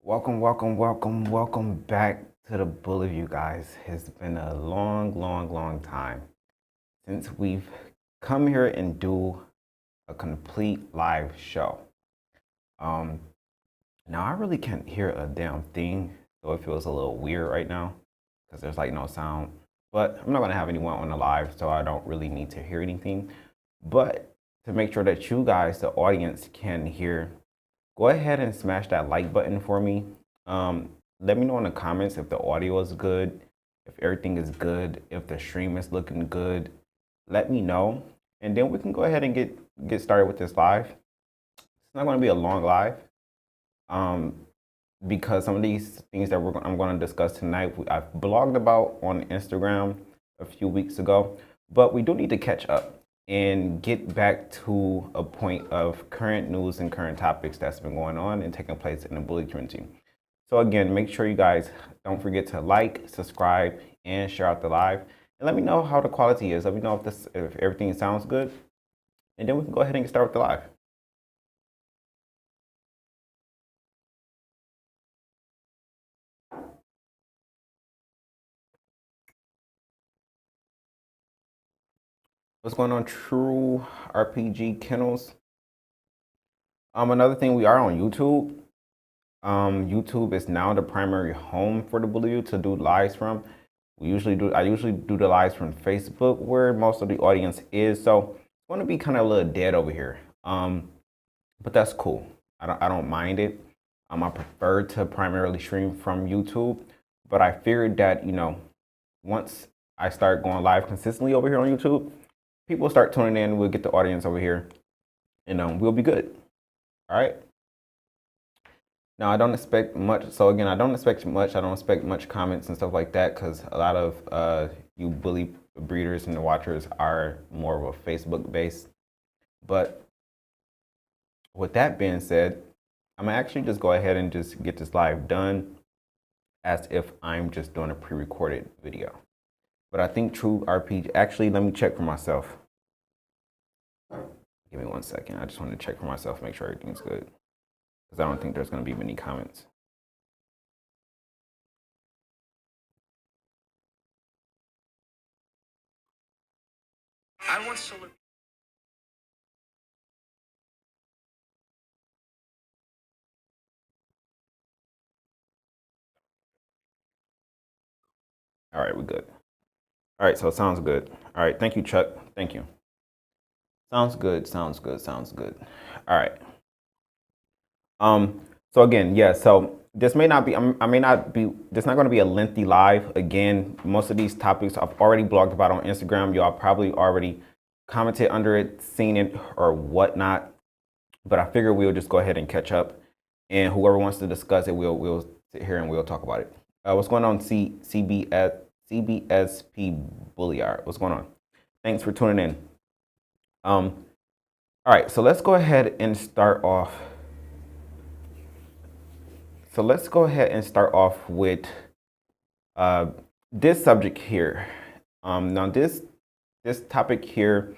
Welcome back to the Bully View, guys. It's been a long time since we've come here and do a complete live show. Um, Now I really can't hear a damn thing, so it feels a little weird right now because there's like no sound. But I'm not gonna have anyone on the live, so I don't really need to hear anything. But to make sure that you guys, the audience, can hear, go ahead and smash that like button for me. Let me know in the comments if the audio is good, if everything is good, if the stream is looking good. Let me know, and then we can go ahead and get started with this live. It's not going to be a long live, um, because some of these things that I'm going to discuss tonight, I've blogged about on Instagram a few weeks ago, but we do need to catch up and get back to a point of current news and current topics that's been going on and taking place in the bully community. So again, make sure you guys don't forget to like, subscribe, and share out the live. And let me know how the quality is. Let me know if everything sounds good. And then we can go ahead and get started with the live. What's going on, True RPG Kennels? Another thing, we are on YouTube. YouTube is now the primary home for the Bully to do lives from. I usually do the lives from Facebook, where most of the audience is. So it's going to be kind of a little dead over here. But that's cool. I don't mind it. I prefer to primarily stream from YouTube, but I figured that, once I start going live consistently over here on YouTube, people start tuning in. We'll get the audience over here, and we'll be good. All right. Now, I don't expect much. So again, I don't expect much. I don't expect much comments and stuff like that, because a lot of you bully breeders and the watchers are more of a Facebook base. But with that being said, I'm gonna actually just go ahead and just get this live done as if I'm just doing a pre-recorded video. But I think True RPG, actually, let me check for myself. Give me 1 second. I just want to check for myself, make sure everything's good, because I don't think there's gonna be many comments. I want to. All right, we're good. All right, so it sounds good. All right, thank you, Chuck. Thank you. Sounds good. All right. So again, yeah. So this may not be. I may not be. This not going to be a lengthy live. Again, most of these topics I've already blogged about on Instagram. Y'all probably already commented under it, seen it, or whatnot. But I figure we'll just go ahead and catch up, and whoever wants to discuss it, we'll sit here and we'll talk about it. What's going on, CBSP Bully Art? What's going on? Thanks for tuning in. All right, so let's go ahead and start off. So let's go ahead and start off with this subject here. Now this topic here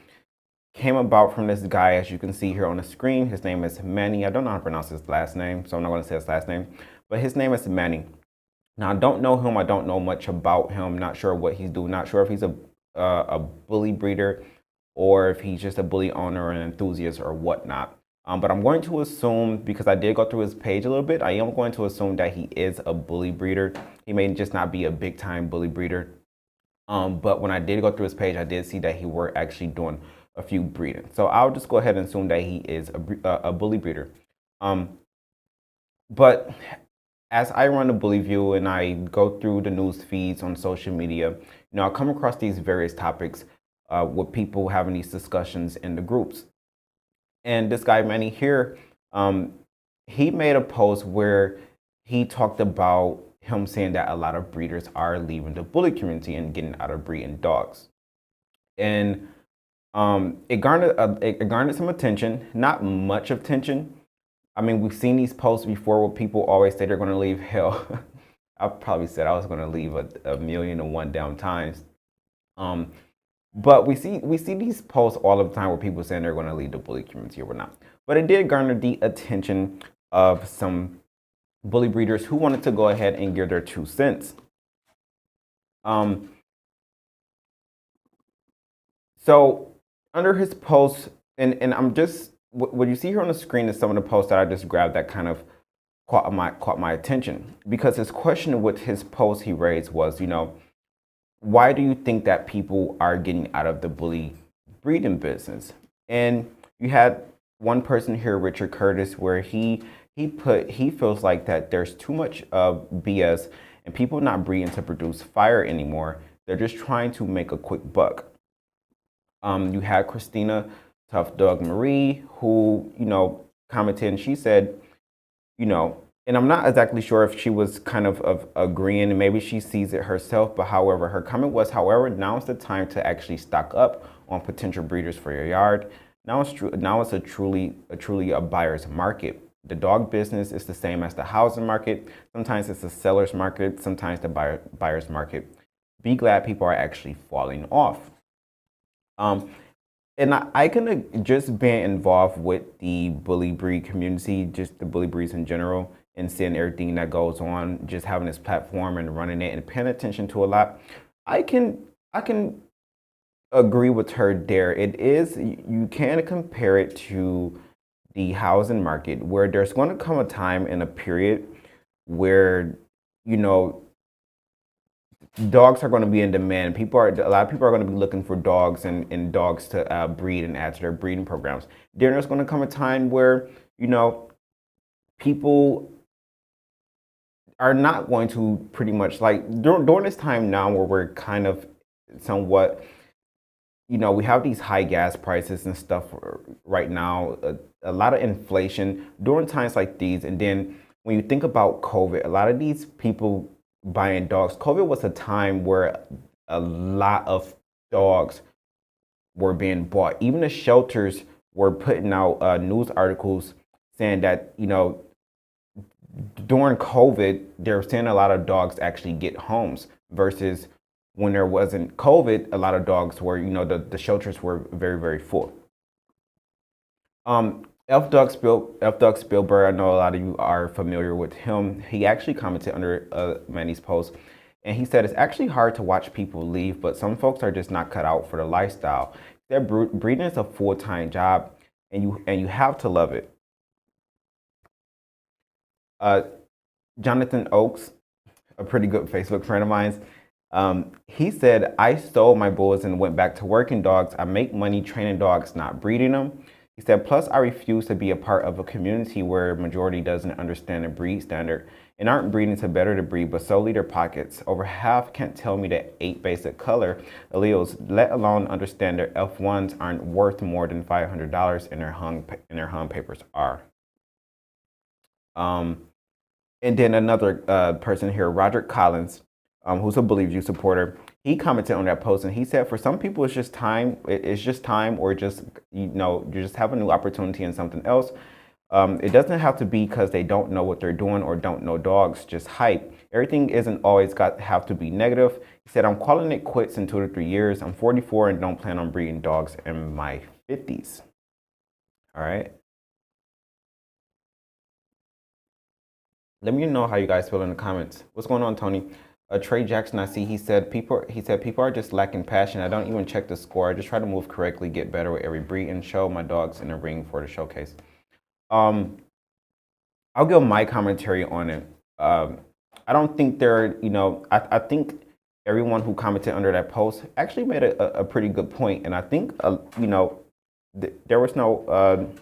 came about from this guy, as you can see here on the screen. His name is Manny. I don't know how to pronounce his last name, so I'm not going to say his last name, but his name is Manny. Now, I don't know him. I don't know much about him. Not sure what he's doing. Not sure if he's a bully breeder or if he's just a bully owner and enthusiast or whatnot. But I'm going to assume, because I did go through his page a little bit, I am going to assume that he is a bully breeder. He may just not be a big time bully breeder. But when I did go through his page, I did see that he were actually doing a few breeding. So I'll just go ahead and assume that he is a bully breeder. But as I run the Bully View and I go through the news feeds on social media, I come across these various topics with people having these discussions in the groups. And this guy, Manny here, he made a post where he talked about him saying that a lot of breeders are leaving the bully community and getting out of breeding dogs. And it garnered some attention, not much attention. I mean, we've seen these posts before where people always say they're going to leave. Hell, I probably said I was going to leave a million and one damn times. But we see these posts all the time where people saying they're going to leave the bully community or whatnot. But it did garner the attention of some bully breeders who wanted to go ahead and give their 2 cents. So under his post, and I'm just, what you see here on the screen is some of the posts that I just grabbed that kind of caught my attention, because his question with his post he raised was, why do you think that people are getting out of the bully breeding business? And you had one person here, Richard Curtis, where he feels like that there's too much BS and people not breeding to produce fire anymore. They're just trying to make a quick buck. You had Christina Tough Dog Marie, who, commented, and she said, and I'm not exactly sure if she was kind of agreeing, and maybe she sees it herself, but however, her comment was, however, now is the time to actually stock up on potential breeders for your yard. Now it's a truly a buyer's market. The dog business is the same as the housing market. Sometimes it's the seller's market, sometimes the buyer's market. Be glad people are actually falling off. And I can just being involved with the bully breed community, just the bully breeds in general, and seeing everything that goes on, just having this platform and running it and paying attention to a lot. I can agree with her there. It is, you can compare it to the housing market, where there's going to come a time in a period where, dogs are going to be in demand. A lot of people are going to be looking for dogs and dogs to breed and add to their breeding programs. Then there's going to come a time where, people are not going to pretty much, like during this time now where we're kind of somewhat, we have these high gas prices and stuff right now, a lot of inflation during times like these. And then when you think about COVID, a lot of these people buying dogs, COVID was a time where a lot of dogs were being bought. Even the shelters were putting out news articles saying that, during COVID, they're seeing a lot of dogs actually get homes, versus when there wasn't COVID, a lot of dogs were, the shelters were very, very full. F. Doug Spielberg, I know a lot of you are familiar with him. He actually commented under Manny's post, and he said, it's actually hard to watch people leave, but some folks are just not cut out for the lifestyle. Breeding is a full-time job, and you have to love it. Jonathan Oakes, a pretty good Facebook friend of mine, he said, I sold my bulls and went back to working dogs. I make money training dogs, not breeding them. He said, plus I refuse to be a part of a community where majority doesn't understand the breed standard and aren't breeding to better the breed, but solely their pockets. Over half can't tell me that 8 basic color alleles, let alone understand their F1s aren't worth more than $500 and their hung papers are. And then another person here, Roderick Collins, who's a Bully View supporter, he commented on that post, and he said, for some people, it's just time. It's just time, or just, you just have a new opportunity in something else. It doesn't have to be because they don't know what they're doing or don't know dogs, just hype. Everything isn't always have to be negative. He said, I'm calling it quits in 2 to 3 years. I'm 44 and don't plan on breeding dogs in my 50s. All right. Let me know how you guys feel in the comments. What's going on, Tony? Trey Jackson, I see, he said people are just lacking passion. I don't even check the score. I just try to move correctly, get better with every breed, and show my dogs in the ring for the showcase. I'll give my commentary on it. I don't think they're, I think everyone who commented under that post actually made a pretty good point. And I think, there was no,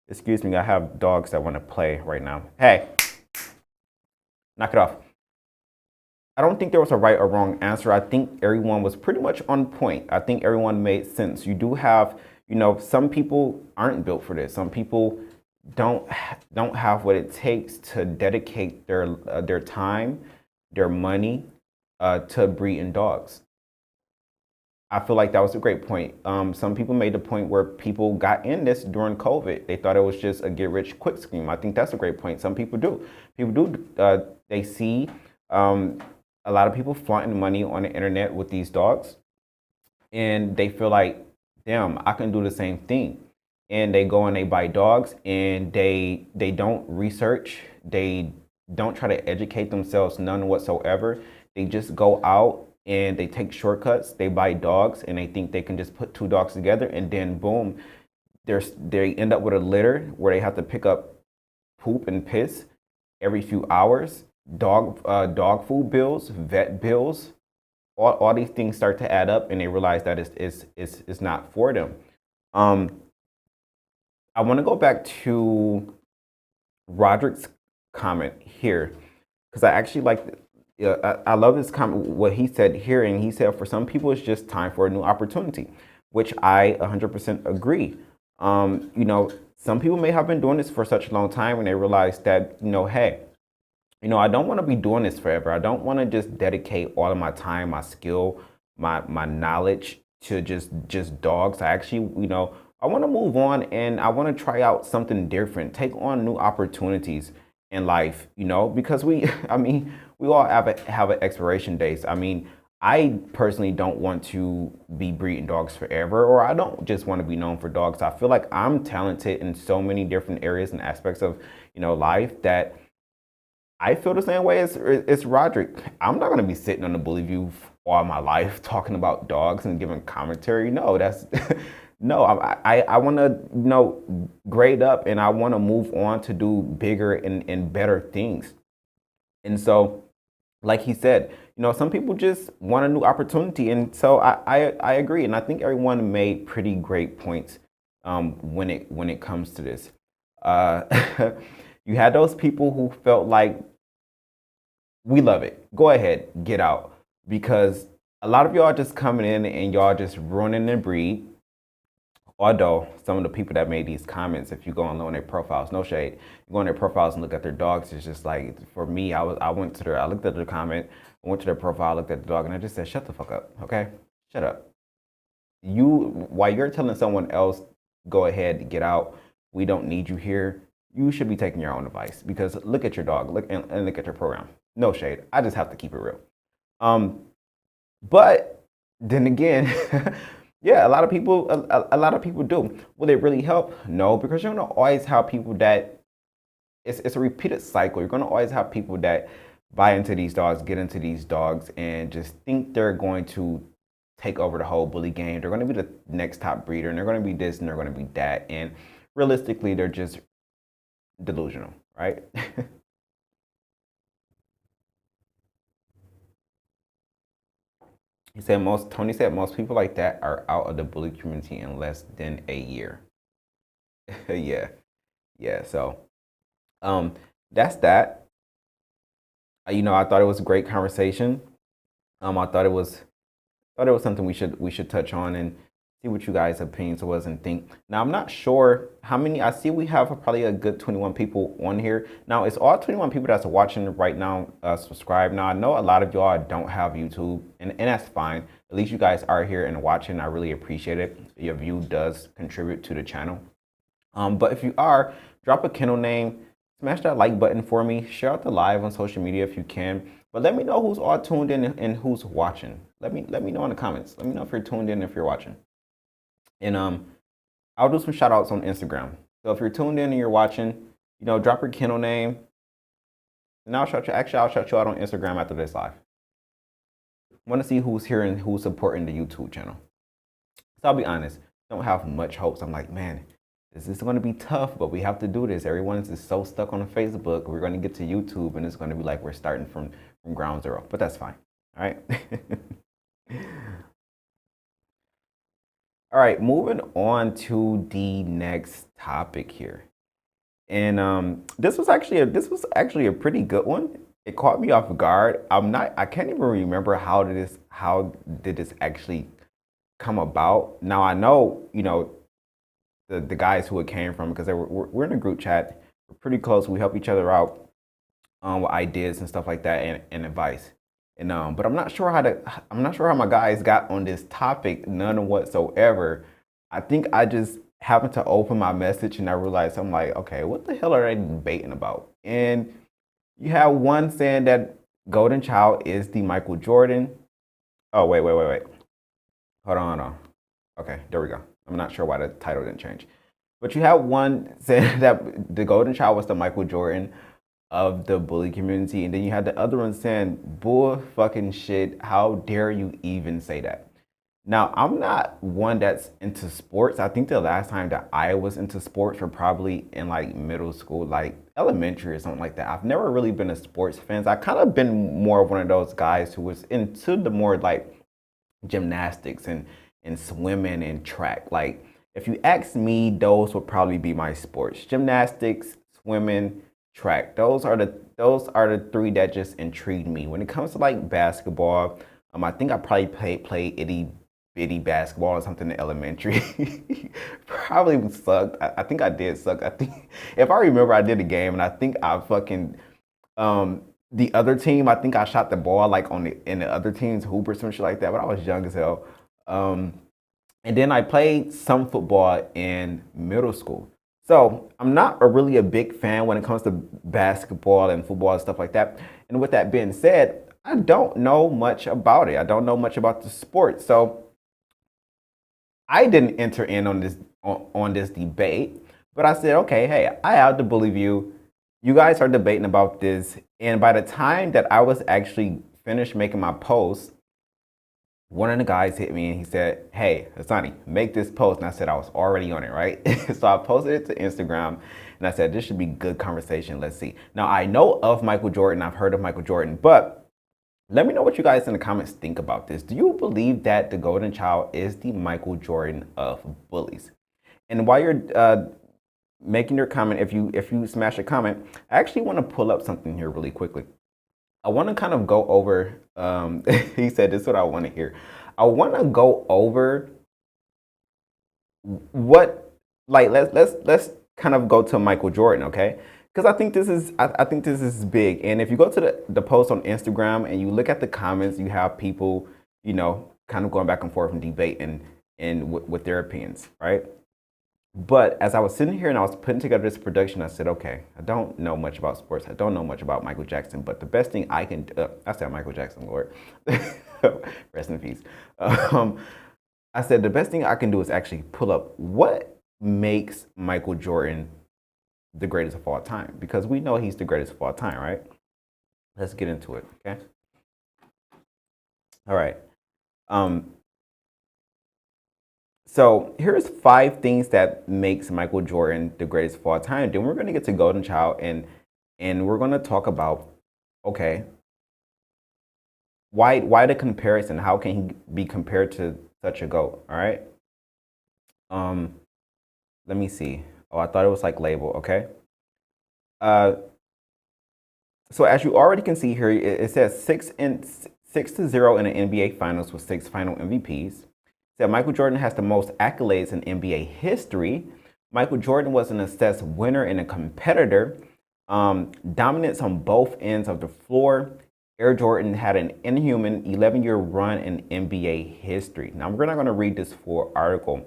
excuse me, I have dogs that want to play right now. Hey, knock it off. I don't think there was a right or wrong answer. I think everyone was pretty much on point. I think everyone made sense. You do have, some people aren't built for this. Some people don't have what it takes to dedicate their time, their money to breeding dogs. I feel like that was a great point. Some people made the point where people got in this during COVID. They thought it was just a get-rich-quick scheme. I think that's a great point. Some people do. They see a lot of people flaunting money on the internet with these dogs, and they feel like, damn, I can do the same thing. And they go and they buy dogs, and they don't research. They don't try to educate themselves, none whatsoever. They just go out and they take shortcuts. They buy dogs and they think they can just put two dogs together, and then boom, they end up with a litter where they have to pick up poop and piss every few hours. Dog food bills, vet bills, all these things start to add up, and they realize that it's not for them. I want to go back to Roderick's comment here because I actually like. I love his comment. What he said here, and he said for some people it's just time for a new opportunity, which I 100% agree. Some people may have been doing this for such a long time, and they realize that hey, I don't want to be doing this forever. I don't want to just dedicate all of my time, my skill, my knowledge to just dogs. I actually, I want to move on and I want to try out something different, take on new opportunities in life, because I mean, we all have an expiration dates. I mean, I personally don't want to be breeding dogs forever, or I don't just want to be known for dogs. I feel like I'm talented in so many different areas and aspects of, life that I feel the same way as Roderick. I'm not going to be sitting on the Bully View all my life talking about dogs and giving commentary. No, that's no. I want to grade up, and I want to move on to do bigger and better things. And so, like he said, some people just want a new opportunity, and so I agree, and I think everyone made pretty great points when it comes to this. You had those people who felt like, we love it, go ahead, get out, because a lot of y'all just coming in and y'all just ruining the breed. Although some of the people that made these comments, if you go and look on their profiles, no shade, you go on their profiles and look at their dogs, it's just like, for me, I looked at the comment, I went to their profile, looked at the dog, and I just said, shut the fuck up, okay? Shut up. While you're telling someone else, go ahead, get out, we don't need you here, you should be taking your own advice, because look at your dog, look at your program. No shade. I just have to keep it real. But then again, yeah, a lot of people do. Will it really help? No, because you're gonna always have people that it's a repeated cycle. You're gonna always have people that buy into these dogs, get into these dogs, and just think they're going to take over the whole bully game. They're gonna be the next top breeder, and they're gonna be this, and they're gonna be that. And realistically, they're just delusional, right? Tony said most people like that are out of the bully community in less than a year. Yeah. Yeah. So that's that. I thought it was a great conversation. I thought it was something we should touch on and see what you guys' opinions was and think. Now, I'm not sure how many. I see we have probably a good 21 people on here. Now, it's all 21 people that's watching right now subscribe. Now, I know a lot of y'all don't have YouTube, and that's fine. At least you guys are here and watching. I really appreciate it. Your view does contribute to the channel. But if you are, drop a kennel name, smash that like button for me, share out the live on social media if you can. But let me know who's all tuned in and who's watching. Let me know in the comments. Let me know if you're tuned in, if you're watching. And I'll do some shout outs on Instagram. So if you're tuned in and you're watching, drop your kennel name. And I'll shout you out on Instagram after this live. I want to see who's here and who's supporting the YouTube channel. So I'll be honest, I don't have much hopes. I'm like, man, this is going to be tough, but we have to do this. Everyone's just so stuck on Facebook. We're going to get to YouTube, and it's going to be like we're starting from ground zero. But that's fine. All right. All right, moving on to the next topic here. And this was actually a pretty good one. It caught me off guard. I can't even remember how did this actually come about. Now I know, the guys who it came from, because we're in a group chat. We're pretty close. We help each other out with ideas and stuff like that and advice. And but I'm not sure how my guys got on this topic, none whatsoever. I think I just happened to open my message and I realized, I'm like, okay, what the hell are they debating about? And you have one saying that Golden Child is the Michael Jordan. Oh, wait. Hold on. Okay, there we go. I'm not sure why the title didn't change. But you have one saying that the Golden Child was the Michael Jordan of the bully community, and then you had the other one saying bull fucking shit, how dare you even say that. Now, I'm not one that's into sports. I think the last time that I was into sports were probably in like middle school, like elementary or something like that. I've never really been a sports fan. I kind of been more of one of those guys who was into the more like gymnastics and swimming and track. Like if you ask me, those would probably be my sports. Gymnastics, swimming, track. Those are the three that just intrigued me. When it comes to like basketball, I think I probably played itty bitty basketball or something in elementary. Probably sucked. I think I did suck. I think if I remember, I did a game and I think I fucking the other team. I think I shot the ball like in the other team's hoop or some shit like that. But I was young as hell. And then I played some football in middle school. So I'm not really a big fan when it comes to basketball and football and stuff like that. And with that being said, I don't know much about it. I don't know much about the sport. So I didn't enter in on this debate, but I said, okay, hey, I have to believe you. You guys are debating about this, and by the time that I was actually finished making my post, one of the guys hit me and he said, hey, Hassani, make this post. And I said I was already on it, right? So I posted it to Instagram and I said, this should be good conversation. Let's see. Now, I know of Michael Jordan. I've heard of Michael Jordan, but let me know what you guys in the comments think about this. Do you believe that the golden child is the Michael Jordan of bullies? And while you're making your comment, if you smash a comment, I actually want to pull up something here really quickly. I want to kind of go over, he said, this is what I want to hear. I want to go over what, like, let's kind of go to Michael Jordan, okay? Because I think this is big. And if you go to the post on Instagram and you look at the comments, you have people, kind of going back and forth and debating and with their opinions, right? But as I was sitting here and I was putting together this production, I said, okay, I don't know much about sports. I don't know much about Michael Jackson, but the best thing I can do, I said Michael Jackson, Lord, rest in peace. I said the best thing I can do is actually pull up what makes Michael Jordan the greatest of all time, because we know he's the greatest of all time, right? Let's get into it, okay? All right. So here's 5 things that makes Michael Jordan the greatest of all time. Then we're going to get to Golden Child and we're going to talk about, okay, why the comparison? How can he be compared to such a GOAT? All right. Let me see. Oh, I thought it was like label. Okay. So as you already can see here, it says 6-0 in the NBA Finals with 6 final MVPs. Said Michael Jordan has the most accolades in NBA history. Michael Jordan was an assessed winner and a competitor. Dominance on both ends of the floor. Air Jordan had an inhuman 11-year run in NBA history. Now, we're not going to read this full article,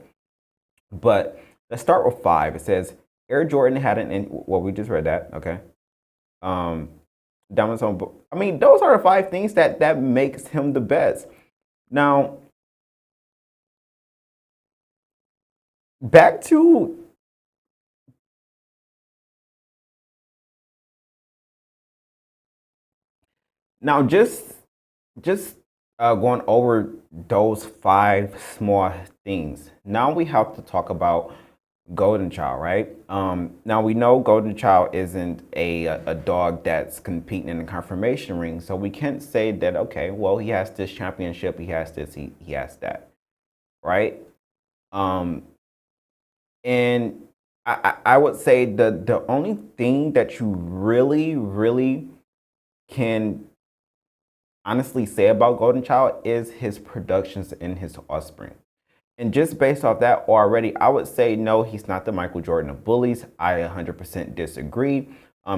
but let's start with 5. It says Air Jordan had well, we just read that, okay? Dominance on, I mean, those are the 5 things that makes him the best. Now, back to now, just going over those 5 small things. Now we have to talk about Golden Child, right? Now we know Golden Child isn't a dog that's competing in the confirmation ring, so we can't say that, okay, well, he has this championship, he has this, he has that, right? And I would say the only thing that you really can honestly say about Golden Child is his productions and his offspring. And just based off that already, I would say no, he's not the Michael Jordan of bullies. I 100% disagree.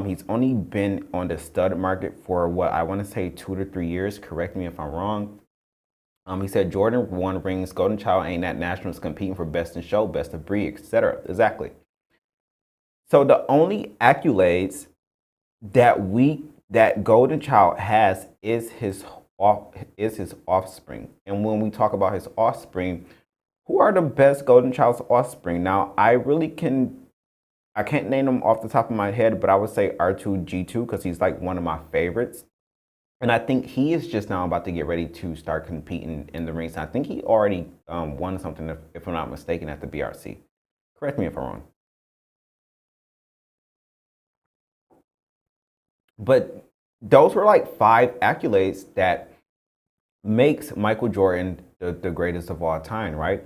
He's only been on the stud market for what I want to say 2 to 3 years. Correct me if I'm wrong. He said Jordan won rings. Golden Child ain't at nationals competing for best in show, best of breed, etc. Exactly. So the only accolades that Golden Child has is his offspring. And when we talk about his offspring, who are the best Golden Child's offspring? Now, I really can I can't name him off the top of my head, but I would say R2G2 because he's like one of my favorites. And I think he is just now about to get ready to start competing in the rings. I think he already won something, if I'm not mistaken, at the BRC. Correct me if I'm wrong. But those were like 5 accolades that makes Michael Jordan the greatest of all time, right?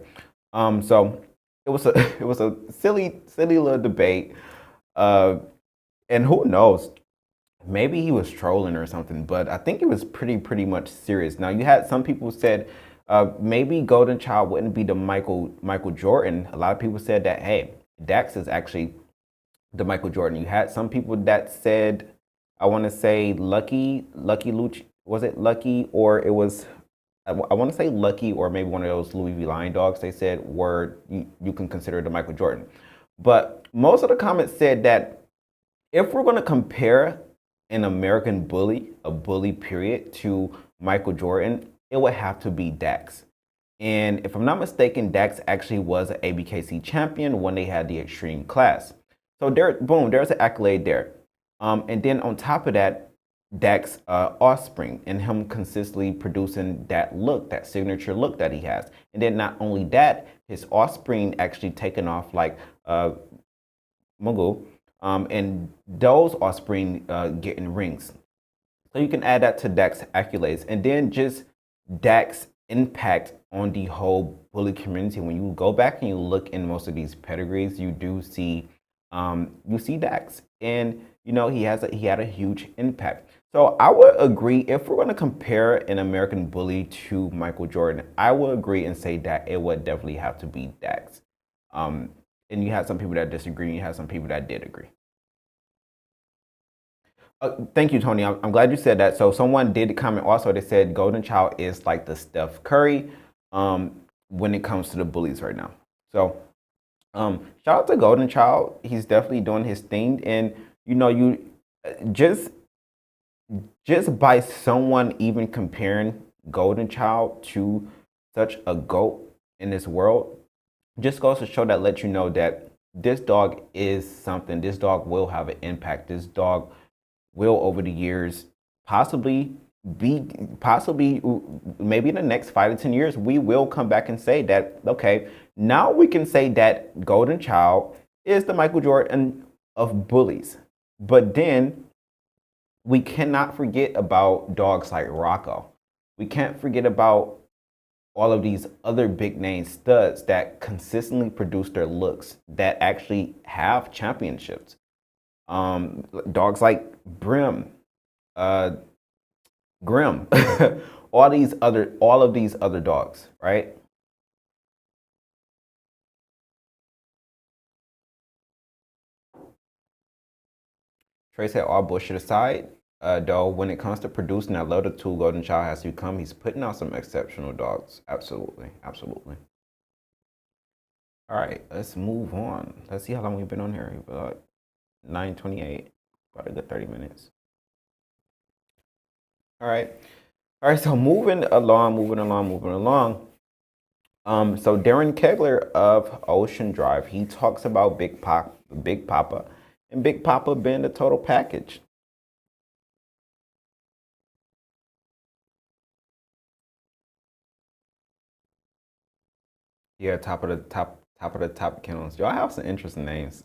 So it was a it was a silly little debate, and who knows, maybe he was trolling or something, but I think it was pretty much serious. Now you had some people said maybe Golden Child wouldn't be the Michael Jordan. A lot of people said that hey, Dax is actually the Michael Jordan. You had some people that said, I want to say Lucky Luch, was it Lucky, or it was I want to say Lucky, or maybe one of those Louis V Lion dogs. They said were you can consider the Michael Jordan, but most of the comments said that if we're going to compare an American bully, a bully period, to Michael Jordan, it would have to be Dax. And if I'm not mistaken, Dax actually was an ABKC champion when they had the extreme class. So there, boom, there's an accolade there. And then on top of that, Dax offspring and him consistently producing that look, that signature look that he has. And then not only that, his offspring actually taken off like Mughal, and those offspring getting rings. So you can add that to Dax accolades, and then just Dax impact on the whole bully community. When you go back and you look in most of these pedigrees, you do see Dax, and you know he had a huge impact. So I would agree, if we're going to compare an American bully to Michael Jordan, I would agree and say that it would definitely have to be Dax. And you have some people that disagree, and you have some people that did agree. Thank you, Tony. I'm glad you said that. So someone did comment also. They said Golden Child is like the Steph Curry when it comes to the bullies right now. So shout out to Golden Child. He's definitely doing his thing, and you know, you just by someone even comparing Golden Child to such a GOAT in this world, just goes to show that, let you know that this dog is something. This dog will have an impact. This dog will, over the years, possibly maybe in the next 5 to 10 years, we will come back and say that, okay, now we can say that Golden Child is the Michael Jordan of bullies. But then we cannot forget about dogs like Rocco. We can't forget about all of these other big name studs that consistently produce their looks, that actually have championships. Dogs like Grim, all of these other dogs, right? Trey said, all bullshit aside, though, when it comes to producing, I love the tool Golden Child has become. He's putting out some exceptional dogs. Absolutely. Absolutely. All right, let's move on. Let's see how long we've been on here. 9:28, about a good 30 minutes. All right. All right, so moving along. So Darren Kegler of Ocean Drive, he talks about Big Papa, and Big Papa being the total package. Yeah, top of the top kennels. Y'all have some interesting names.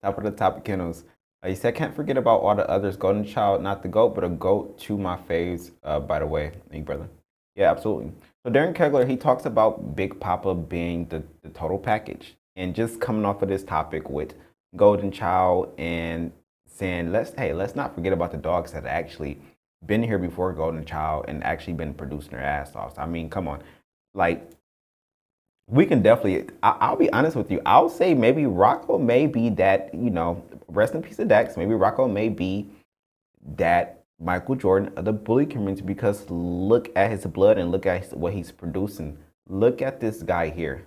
Top of the top kennels. He said, can't forget about all the others. Golden Child, not the GOAT, but a GOAT to my faves, by the way. Hey, brother. Yeah, absolutely. So Darren Kegler, he talks about Big Papa being the total package. And just coming off of this topic with Golden Child and saying, let's not forget about the dogs that actually been here before Golden Child and actually been producing their ass off. I mean, come on. Like, we can definitely, I'll be honest with you. I'll say maybe Rocco may be that, you know, rest in peace to Dax. Maybe Rocco may be that Michael Jordan of the bully community, because look at his blood and look at what he's producing. Look at this guy here.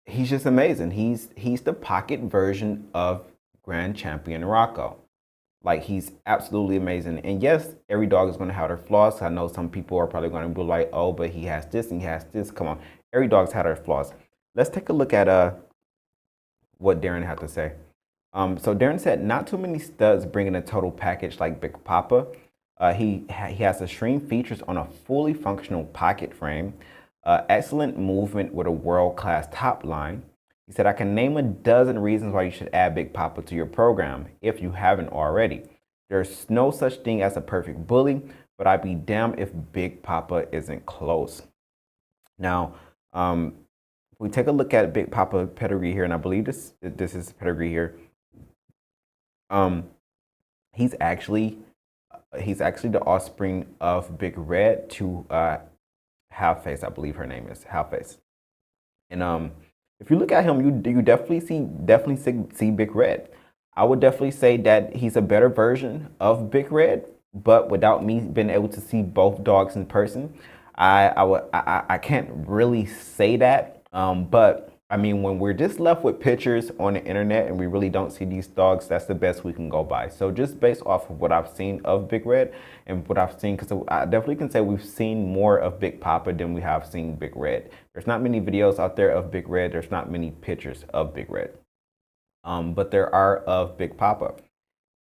He's just amazing. He's the pocket version of Grand Champion Rocco. Like, he's absolutely amazing. And yes, every dog is going to have their flaws. I know some people are probably going to be like, oh, but he has this and he has this. Come on. every dog's had their flaws. Let's take a look at what Darren had to say. So Darren said, not too many studs bring in a total package like Big Papa. He has extreme features on a fully functional pocket frame, excellent movement with a world-class top line. He said, I can name a dozen reasons why you should add Big Papa to your program if you haven't already. There's no such thing as a perfect bully, but I'd be damned if Big Papa isn't close. Now, we take a look at Big Papa pedigree here, and I believe this is pedigree here. He's actually the offspring of Big Red to Half Face, I believe her name is Half Face. And if you look at him, you definitely see Big Red. I would definitely say that he's a better version of Big Red, but without me being able to see both dogs in person, I can't really say that. But I mean, when we're just left with pictures on the internet and we really don't see these dogs, that's the best we can go by. So just based off of what I've seen of Big Red and what I've seen, because I definitely can say we've seen more of Big Papa than we have seen Big Red. There's not many videos out there of Big Red. There's not many pictures of Big Red. But there are of Big Papa.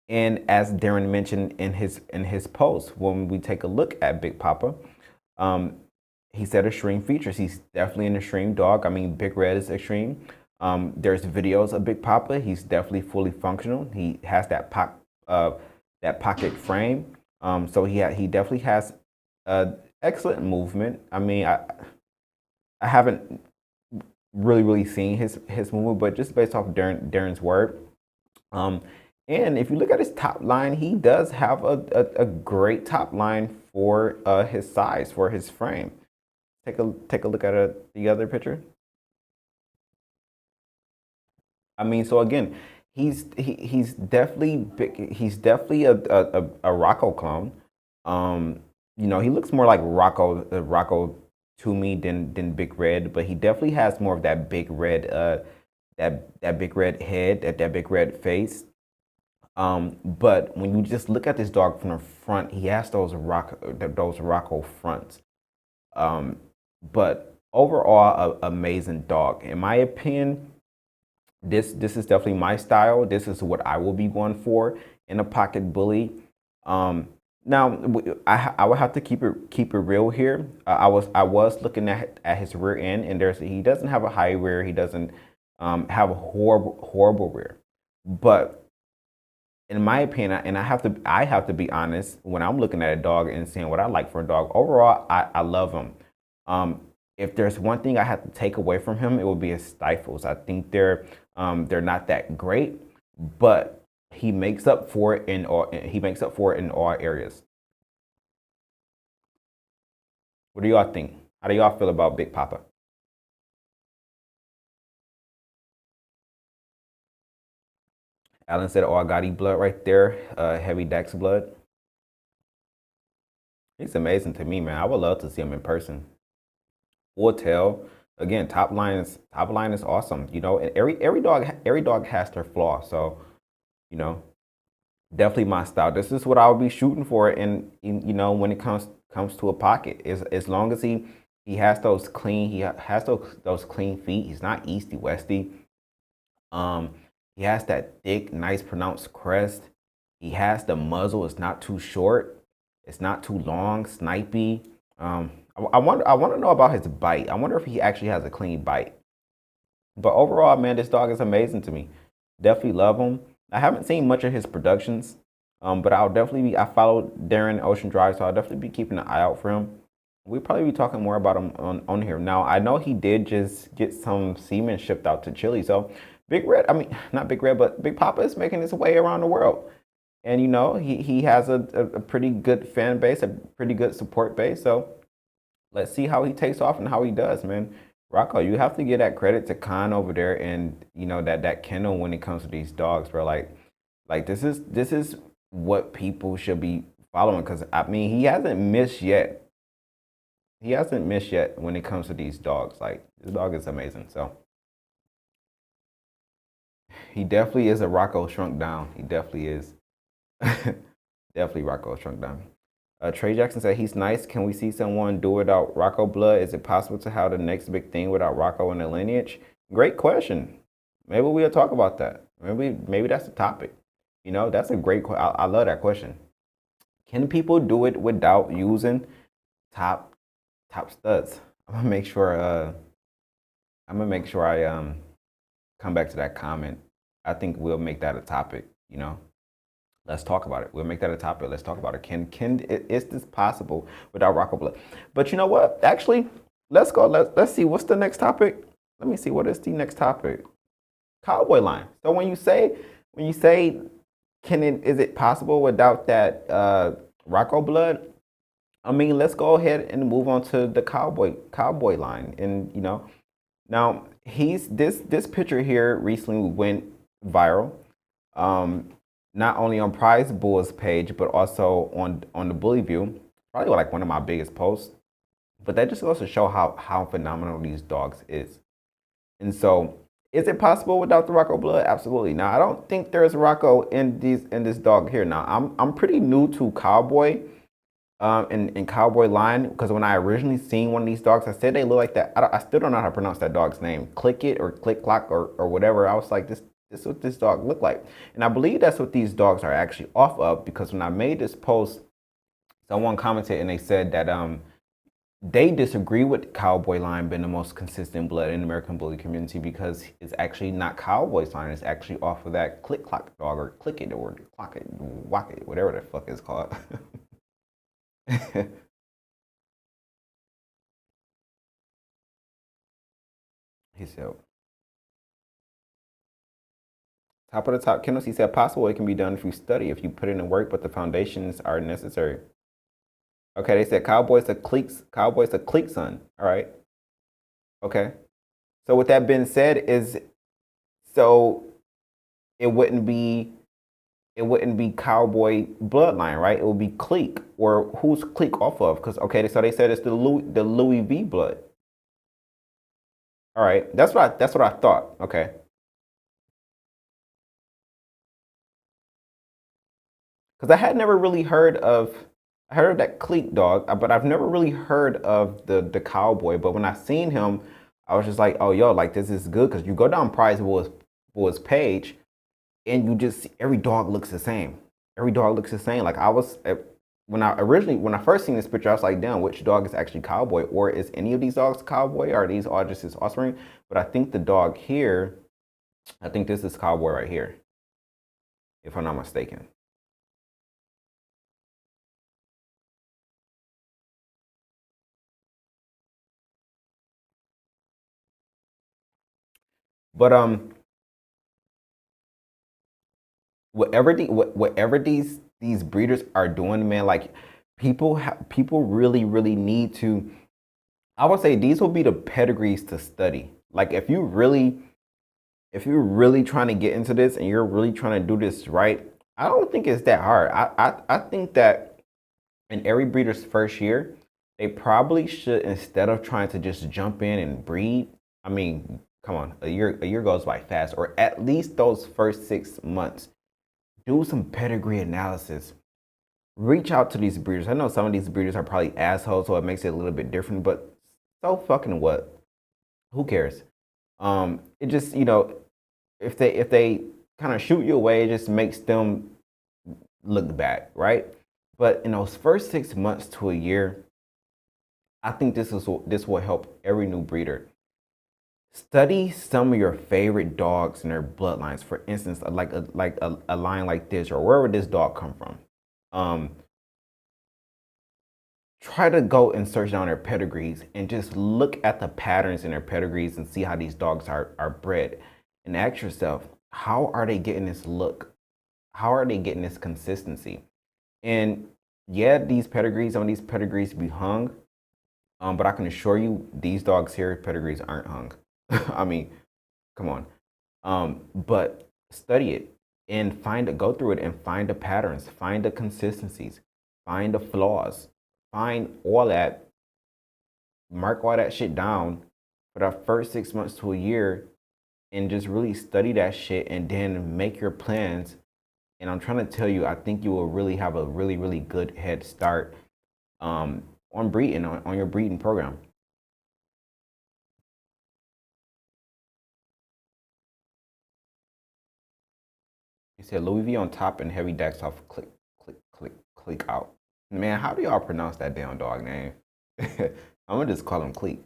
And as Darren mentioned in his post, when we take a look at Big Papa, he said extreme features. He's definitely an extreme dog. I mean, Big Red is extreme. There's videos of Big Papa. He's definitely fully functional. He has that pocket frame. So he definitely has excellent movement. I mean, I haven't really seen his movement, but just based off Darren's word. And if you look at his top line, he does have a great top line for his size, for his frame. Take a look at the other picture. I mean, so again, he's definitely big. He's definitely a Rocco clone. You know, he looks more like Rocco to me than Big Red, but he definitely has more of that Big Red that Big Red head, that Big Red face. But when you just look at this dog from the front, he has those Rocco fronts. But overall, amazing dog. In my opinion, this is definitely my style. This is what I will be going for in a pocket bully. Now I would have to keep it real here. I was looking at his rear end, and he doesn't have a high rear. He doesn't have a horrible rear. But in my opinion, and I have to be honest, when I'm looking at a dog and seeing what I like for a dog, overall, I love him. If there's one thing I have to take away from him, it would be his stifles. I think they're not that great, but he makes up for it in all areas. What do y'all think? How do y'all feel about Big Papa? Alan said, "Oh, I got blood right there. Heavy Dex blood." He's amazing to me, man. I would love to see him in person. Full tail. Again, top line is awesome. You know, and every dog has their flaw. So, you know, definitely my style. This is what I would be shooting for. And you know, when it comes to a pocket, is as long as he has those clean those clean feet. He's not easty westy. He has that thick, nice pronounced crest. He has the muzzle. It's not too short. It's not too long, snipey. I want to know about his bite. I wonder if he actually has a clean bite. But overall, man, this dog is amazing to me. Definitely love him. I haven't seen much of his productions, but I follow Darren Ocean Drive, so I'll definitely be keeping an eye out for him. We'll probably be talking more about him on here. Now, I know he did just get some semen shipped out to Chile, so Big Red, I mean, not Big Red, but Big Papa is making his way around the world. And, you know, he has a pretty good fan base, a pretty good support base, so let's see how he takes off and how he does, man. Rocco, you have to give that credit to Khan over there and, you know, that kennel when it comes to these dogs, bro. Like this is what people should be following, because, I mean, he hasn't missed yet. He hasn't missed yet when it comes to these dogs. Like, this dog is amazing. So he definitely is a Rocco shrunk down. He definitely is. Definitely Rocco shrunk down. Trey Jackson said he's nice. Can we see someone do without Rocco blood? Is it possible to have the next big thing without Rocco in the lineage? Great question. Maybe we'll talk about that. Maybe that's the topic. You know, that's a great question. I love that question. Can people do it without using top studs? I'm gonna make sure. I come back to that comment. I think we'll make that a topic. You know, let's talk about it. We'll make that a topic. Let's talk about it. Is this possible without Rocco blood? But you know what? Actually, let's go. Let's see. What's the next topic? Let me see. What is the next topic? Cowboy line. So when you say is it possible without that Rocco blood? I mean, let's go ahead and move on to the cowboy line. And you know, now this picture here recently went viral. Not only on Prize Bulls page, but also on the Bully View. Probably like one of my biggest posts. But that just goes to show how phenomenal these dogs is. And so, is it possible without the Rocco blood? Absolutely. Now, I don't think there's Rocco in this dog here. Now, I'm pretty new to Cowboy, in Cowboy line, because when I originally seen one of these dogs, I said they look like that. I still don't know how to pronounce that dog's name. Click it or click clock or whatever. I was like, this is what this dog looked like, and I believe that's what these dogs are actually off of, because when I made this post, someone commented and they said that they disagree with Cowboy line being the most consistent blood in the American Bully community, because it's actually not Cowboy's line. It's actually off of that click clock dog, or click it, or clock it, walk it, whatever the fuck it's called. He said, top of the top kennels, he said, possible it can be done if you study, if you put in the work, but the foundations are necessary. Okay, they said Cowboy's a clique son. All right. Okay. So with that being said, so it wouldn't be Cowboy bloodline, right? It would be clique, or who's clique off of? Because okay, so they said it's the Louis V blood. All right, that's what I thought. Okay. Because I had never really heard of. I heard of that clique dog, but I've never really heard of the Cowboy. But when I seen him, I was just like, oh, yo, like this is good, because you go down Prize Bulls page, and you just see every dog looks the same. Every dog looks the same. Like I was when I first seen this picture, I was like, damn, which dog is actually Cowboy, or is any of these dogs Cowboy? Or are these all just his offspring? But I think the dog here, I think this is Cowboy right here, if I'm not mistaken. But whatever these breeders are doing, man, like people really need to. I would say these will be the pedigrees to study. Like if you're really trying to get into this and you're really trying to do this right, I don't think it's that hard. I think that in every breeder's first year, they probably should, instead of trying to just jump in and breed. I mean, come on, a year goes by fast, or at least those first 6 months. Do some pedigree analysis. Reach out to these breeders. I know some of these breeders are probably assholes, so it makes it a little bit different, but so fucking what? Who cares? It just, you know, if they kind of shoot you away, it just makes them look bad, right? But in those first 6 months to a year, I think this will help every new breeder. Study some of your favorite dogs and their bloodlines. For instance, like a line like this, or wherever this dog come from. Try to go and search down their pedigrees and just look at the patterns in their pedigrees and see how these dogs are bred. And ask yourself, how are they getting this look? How are they getting this consistency? And yeah, some of these pedigrees be hung. But I can assure you, these dogs here, pedigrees aren't hung. I mean, come on. But study it and go through it and find the patterns, find the consistencies, find the flaws, find all that, mark all that shit down for the first 6 months to a year, and just really study that shit and then make your plans. And I'm trying to tell you, I think you will really have a really good head start on breeding, on your breeding program. You said Louis V on top and heavy decks off. Click, click, click, click out. Man, how do y'all pronounce that damn dog name? I'm gonna just call him Cleek.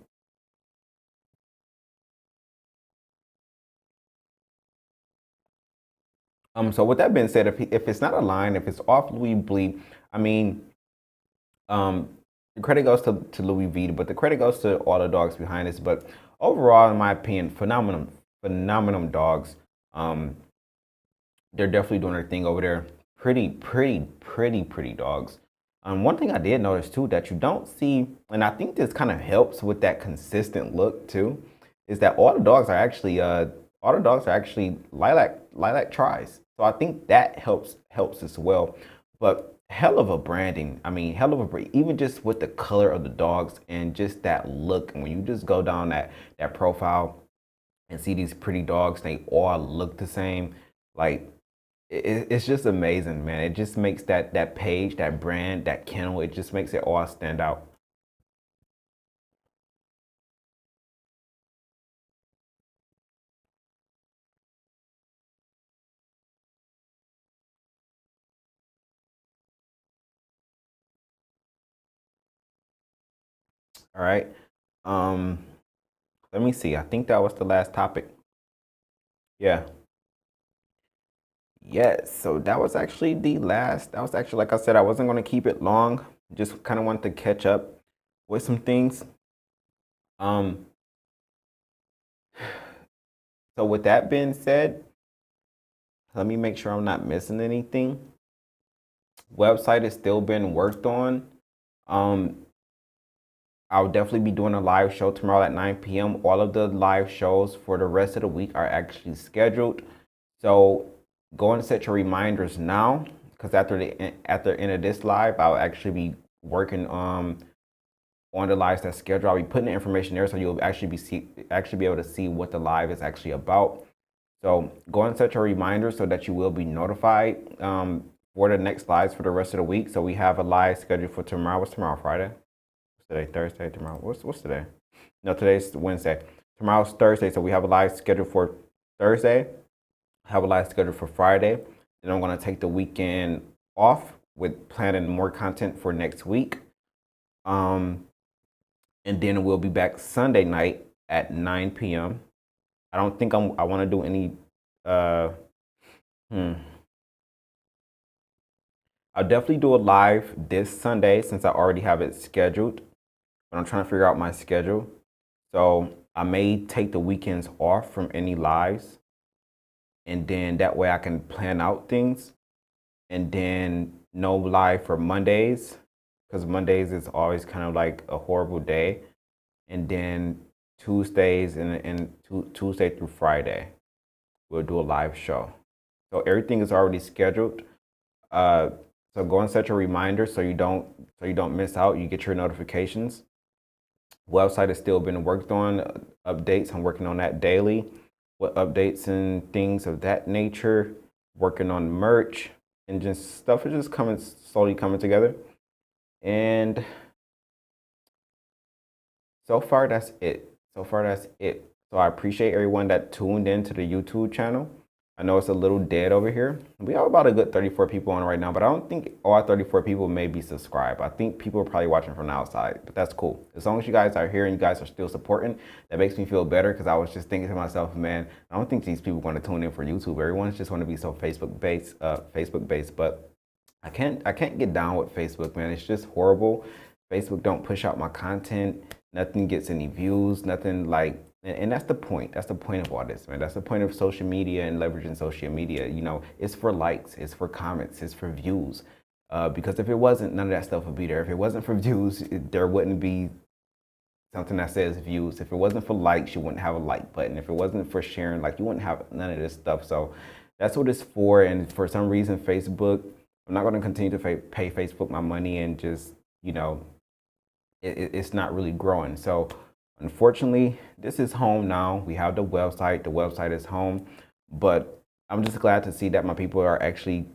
So with that being said, if it's not a line, if it's off Louis Bleep, I mean, the credit goes to Louis V, but the credit goes to all the dogs behind this. But overall, in my opinion, phenomenal dogs. They're definitely doing their thing over there. Pretty dogs. One thing I did notice too that you don't see, and I think this kind of helps with that consistent look too, is that all the dogs are actually lilac tries. So I think that helps as well. But hell of a branding. I mean, hell of a even just with the color of the dogs and just that look. And when you just go down that profile and see these pretty dogs, they all look the same. Like it's just amazing, man. It just makes that page, that brand, that kennel, it just makes it all stand out. All right. Um, Let me see. I think that was the last topic. Yeah. Yes. So that was actually the last. That was actually, like I said, I wasn't going to keep it long. Just kind of wanted to catch up with some things. Um, so with that being said, let me make sure I'm not missing anything. Website is still being worked on. Um, I'll definitely be doing a live show tomorrow at 9 p.m. All of the live shows for the rest of the week are actually scheduled. So go and set your reminders now, because after the end of this live, I'll actually be working on the lives that's scheduled. I'll be putting the information there so you'll actually be able to see what the live is actually about. So go and set your reminders so that you will be notified for the next lives for the rest of the week. So we have a live scheduled for tomorrow. What's tomorrow? Friday? What's today? Thursday? Tomorrow? What's today? No, today's Wednesday. Tomorrow's Thursday. So we have a live scheduled for Thursday. Have a live scheduled for Friday. Then I'm going to take the weekend off with planning more content for next week. And then we'll be back Sunday night at 9 p.m. I don't think I want to do any. I'll definitely do a live this Sunday since I already have it scheduled. But I'm trying to figure out my schedule. So I may take the weekends off from any lives. And then that way I can plan out things. And then no live for Mondays, because Mondays is always kind of like a horrible day. And then Tuesdays and Tuesday through Friday, we'll do a live show. So everything is already scheduled. So go and set your reminder so you don't miss out. You get your notifications. Website is still being worked on. Updates, I'm working on that daily. With updates and things of that nature. Working on merch and just stuff is just slowly coming together. And so far that's it. So I appreciate everyone that tuned in to the YouTube channel. I know it's a little dead over here. We have about a good 34 people on right now, but I don't think all 34 people may be subscribed. I think people are probably watching from the outside, but that's cool. As long as you guys are here and you guys are still supporting, that makes me feel better, because I was just thinking to myself, man, I don't think these people are going to tune in for YouTube. Everyone's just want to be so Facebook based, but I can't get down with Facebook, man. It's just horrible. Facebook don't push out my content. Nothing gets any views, nothing like. And that's the point. That's the point of all this, man. That's the point of social media and leveraging social media. You know, it's for likes, it's for comments, it's for views. Because if it wasn't, none of that stuff would be there. If it wasn't for views, there wouldn't be something that says views. If it wasn't for likes, you wouldn't have a like button. If it wasn't for sharing, like, you wouldn't have none of this stuff. So that's what it's for. And for some reason, Facebook, I'm not going to continue to pay Facebook my money, and just, you know, it's not really growing. So unfortunately, this is home now. We have the website. The website is home. But I'm just glad to see that my people are actually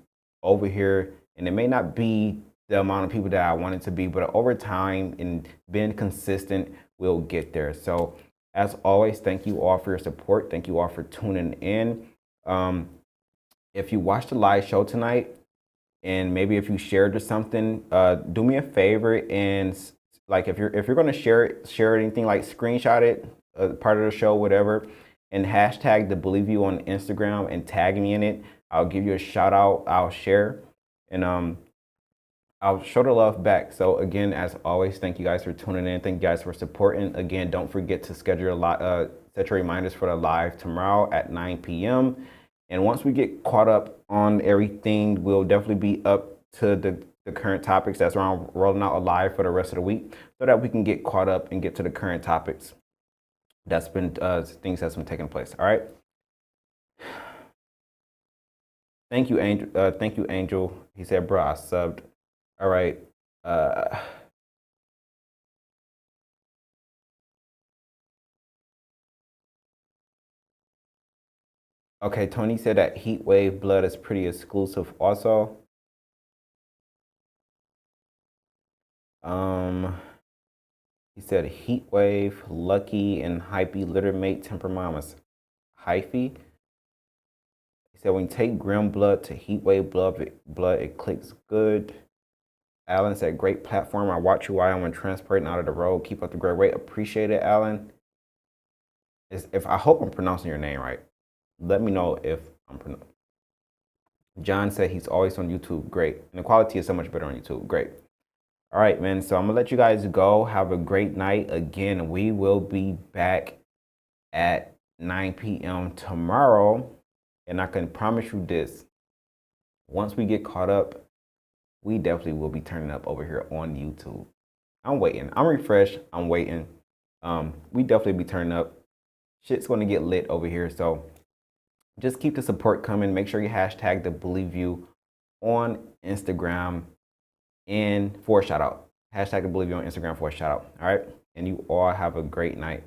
over here. And it may not be the amount of people that I want it to be, but over time and being consistent, we'll get there. So as always, thank you all for your support. Thank you all for tuning in. If you watched the live show tonight, and maybe if you shared or something, do me a favor and like if you're gonna share anything, like screenshot it, part of the show, whatever, and hashtag the Bully View on Instagram and tag me in it. I'll give you a shout out. I'll share, and I'll show the love back. So again, as always, thank you guys for tuning in. Thank you guys for supporting. Again, don't forget to schedule set your reminders for the live tomorrow at 9 p.m. And once we get caught up on everything, we'll definitely be up to the current topics that's around rolling out a live for the rest of the week, so that we can get caught up and get to the current topics that's been things that's been taking place. All right. Thank you, Angel. Thank you, Angel. He said, "Bro, I subbed." All right. Okay, Tony said that heat wave blood is pretty exclusive also. He said heat wave, lucky, and hypey litter mate temper mamas. Hyphy. He said when you take grim blood to heat wave blood, it clicks good. Alan said great platform. I watch you while I'm transporting out of the road. Keep up the great work. Appreciate it, Alan. If I hope I'm pronouncing your name right. Let me know if I'm pronouncing. John said he's always on YouTube. Great. And the quality is so much better on YouTube. Great. All right, man. So I'm going to let you guys go. Have a great night. Again, we will be back at 9 p.m. tomorrow. And I can promise you this. Once we get caught up, we definitely will be turning up over here on YouTube. I'm waiting. I'm refreshed. I'm waiting. We definitely be turning up. Shit's going to get lit over here. So just keep the support coming. Make sure you hashtag the Bully View on Instagram and for a shout out. Hashtag the Bully View on Instagram for a shout out. All right. And you all have a great night.